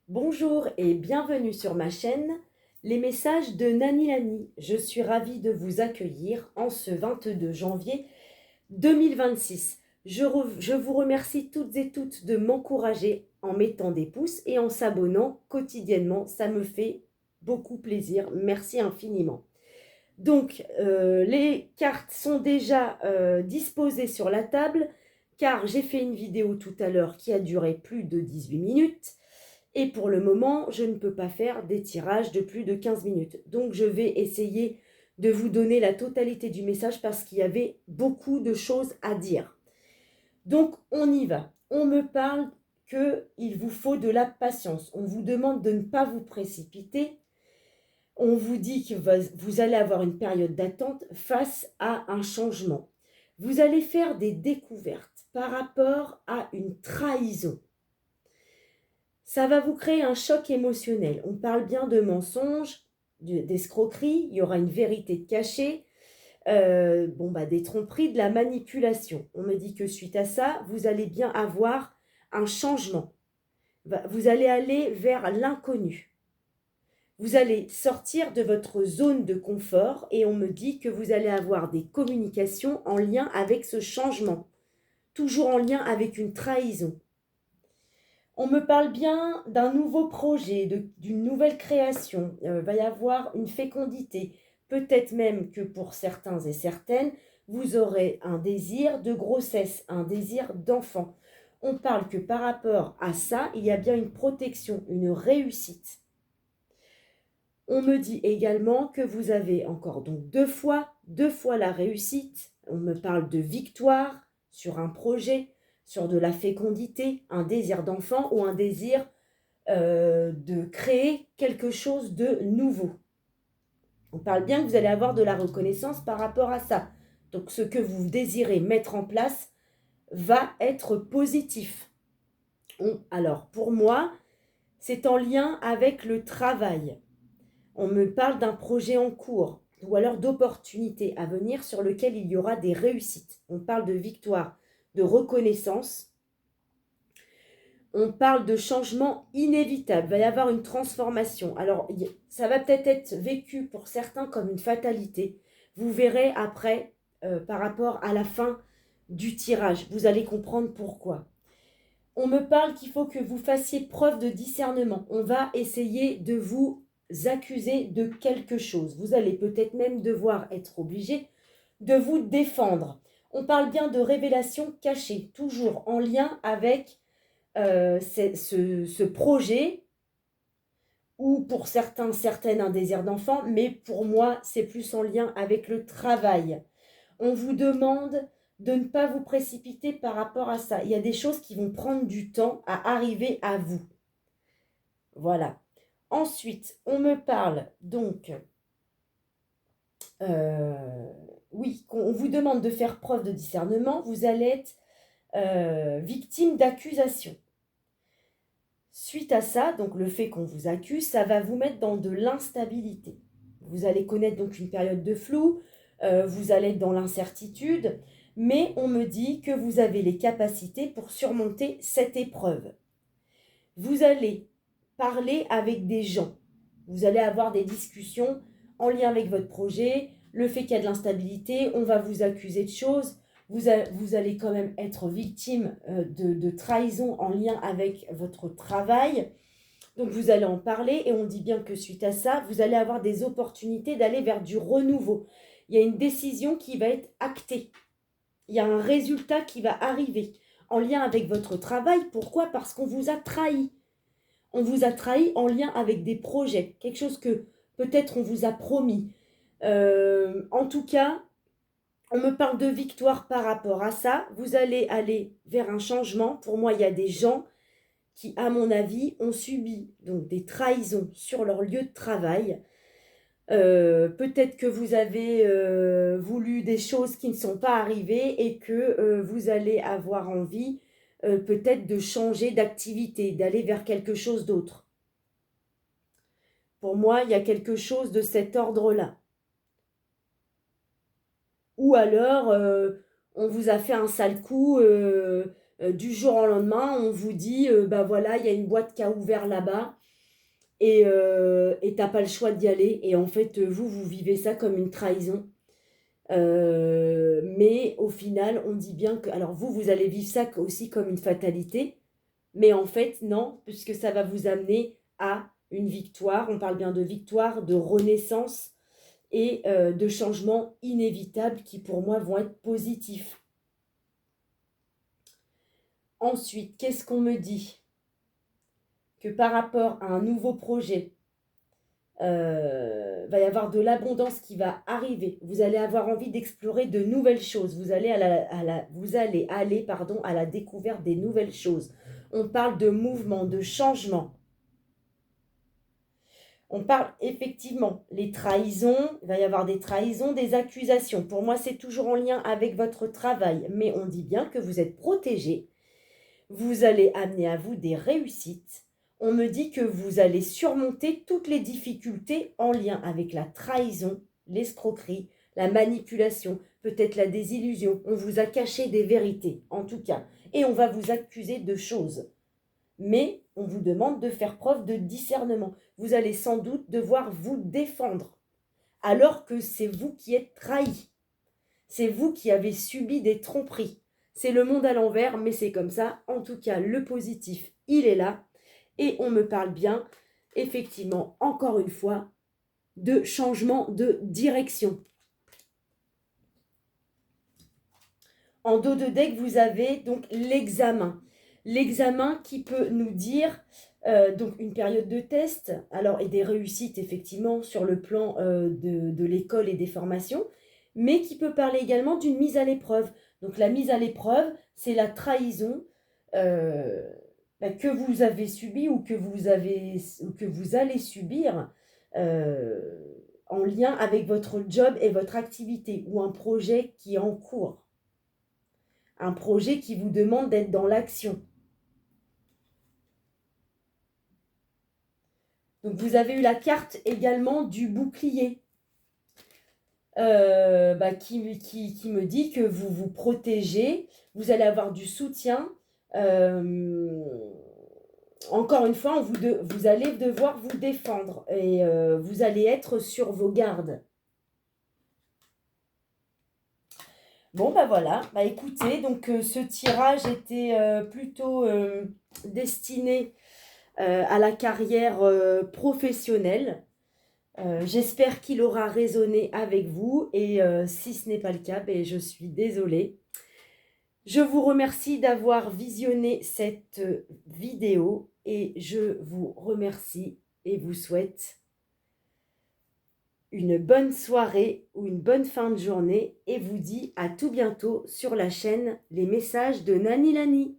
Bonjour et bienvenue sur ma chaîne, les messages de Nani Lani. Je suis ravie de vous accueillir en ce 22 janvier 2026. Je vous remercie toutes et toutes de m'encourager en mettant des pouces et en s'abonnant quotidiennement. Ça me fait beaucoup plaisir. Merci infiniment. Donc, les cartes sont déjà disposées sur la table car j'ai fait une vidéo tout à l'heure qui a duré plus de 18 minutes. Et pour le moment, je ne peux pas faire des tirages de plus de 15 minutes. Donc, je vais essayer de vous donner la totalité du message parce qu'il y avait beaucoup de choses à dire. Donc, on y va. On me parle qu'il vous faut de la patience. On vous demande de ne pas vous précipiter. On vous dit que vous allez avoir une période d'attente face à un changement. Vous allez faire des découvertes par rapport à une trahison. Ça va vous créer un choc émotionnel. On parle bien de mensonges, d'escroquerie, il y aura une vérité cachée, des tromperies, de la manipulation. On me dit que suite à ça, vous allez bien avoir un changement. Vous allez aller vers l'inconnu. Vous allez sortir de votre zone de confort et on me dit que vous allez avoir des communications en lien avec ce changement, toujours en lien avec une trahison. On me parle bien d'un nouveau projet, d'une nouvelle création. Il va y avoir une fécondité. Peut-être même que pour certains et certaines, vous aurez un désir de grossesse, un désir d'enfant. On parle que par rapport à ça, il y a bien une protection, une réussite. On me dit également que vous avez encore donc deux fois la réussite. On me parle de victoire sur un projet, sur de la fécondité, un désir d'enfant ou un désir de créer quelque chose de nouveau. On parle bien que vous allez avoir de la reconnaissance par rapport à ça. Donc ce que vous désirez mettre en place va être positif. Alors pour moi, c'est en lien avec le travail. On me parle d'un projet en cours ou alors d'opportunités à venir sur lequel il y aura des réussites. On parle de victoire, de reconnaissance. On parle de changement inévitable. Il va y avoir une transformation. Alors, ça va peut-être être vécu pour certains comme une fatalité. Vous verrez après, par rapport à la fin du tirage. Vous allez comprendre pourquoi. On me parle qu'il faut que vous fassiez preuve de discernement. On va essayer de vous accuser de quelque chose. Vous allez peut-être même devoir être obligé de vous défendre. On parle bien de révélation cachée, toujours en lien avec ce projet, ou pour certains, certaines, un désir d'enfant, mais pour moi, c'est plus en lien avec le travail. On vous demande de ne pas vous précipiter par rapport à ça. Il y a des choses qui vont prendre du temps à arriver à vous. Voilà. Ensuite, on me parle donc, oui, on vous demande de faire preuve de discernement. Vous allez être victime d'accusations. Suite à ça, donc le fait qu'on vous accuse, ça va vous mettre dans de l'instabilité. Vous allez connaître donc une période de flou, vous allez être dans l'incertitude, mais on me dit que vous avez les capacités pour surmonter cette épreuve. Vous allez parler avec des gens, vous allez avoir des discussions en lien avec votre projet, le fait qu'il y a de l'instabilité, on va vous accuser de choses, vous allez quand même être victime de trahison en lien avec votre travail. Donc vous allez en parler et on dit bien que suite à ça, vous allez avoir des opportunités d'aller vers du renouveau. Il y a une décision qui va être actée. Il y a un résultat qui va arriver en lien avec votre travail. Pourquoi? Parce qu'on vous a trahi. On vous a trahi en lien avec des projets, quelque chose que peut-être on vous a promis. En tout cas, on me parle de victoire par rapport à ça. Vous allez aller vers un changement. Pour moi, il y a des gens qui, à mon avis, ont subi donc des trahisons sur leur lieu de travail. Peut-être que vous avez voulu des choses qui ne sont pas arrivées et que vous allez avoir envie peut-être de changer d'activité, d'aller vers quelque chose d'autre. Pour moi, il y a quelque chose de cet ordre-là. Ou alors, on vous a fait un sale coup, du jour au lendemain, on vous dit, bah voilà, il y a une boîte qui a ouvert là-bas et t'as pas le choix d'y aller. Et en fait, vous vivez ça comme une trahison. Mais au final, on dit bien que... Alors vous allez vivre ça aussi comme une fatalité. Mais en fait, non, puisque ça va vous amener à une victoire. On parle bien de victoire, de renaissance et de changements inévitables qui, pour moi, vont être positifs. Ensuite, qu'est-ce qu'on me dit? Que par rapport à un nouveau projet, va y avoir de l'abondance qui va arriver. Vous allez avoir envie d'explorer de nouvelles choses. Vous allez aller à la découverte des nouvelles choses. On parle de mouvement, de changement. On parle effectivement, les trahisons, il va y avoir des trahisons, des accusations. Pour moi, c'est toujours en lien avec votre travail, mais on dit bien que vous êtes protégé. Vous allez amener à vous des réussites. On me dit que vous allez surmonter toutes les difficultés en lien avec la trahison, l'escroquerie, la manipulation, peut-être la désillusion. On vous a caché des vérités, en tout cas, et on va vous accuser de choses. Mais on vous demande de faire preuve de discernement. Vous allez sans doute devoir vous défendre, alors que c'est vous qui êtes trahi. C'est vous qui avez subi des tromperies. C'est le monde à l'envers, mais c'est comme ça. En tout cas, le positif, il est là. Et on me parle bien, effectivement, encore une fois, de changement de direction. En dos de deck, vous avez donc l'examen. L'examen qui peut nous dire donc une période de test, alors et des réussites effectivement sur le plan de l'école et des formations, mais qui peut parler également d'une mise à l'épreuve. Donc la mise à l'épreuve, c'est la trahison que vous avez subie ou que vous allez subir en lien avec votre job et votre activité ou un projet qui est en cours. Un projet qui vous demande d'être dans l'action. Donc vous avez eu la carte également du bouclier qui me dit que vous vous protégez, vous allez avoir du soutien. Encore une fois, vous allez devoir vous défendre et vous allez être sur vos gardes. Bon, bah voilà, bah écoutez, donc ce tirage était plutôt destiné à la carrière professionnelle. J'espère qu'il aura résonné avec vous et si ce n'est pas le cas, ben, je suis désolée. Je vous remercie d'avoir visionné cette vidéo et je vous remercie et vous souhaite une bonne soirée ou une bonne fin de journée et vous dis à tout bientôt sur la chaîne Les Messages de Nani Lani.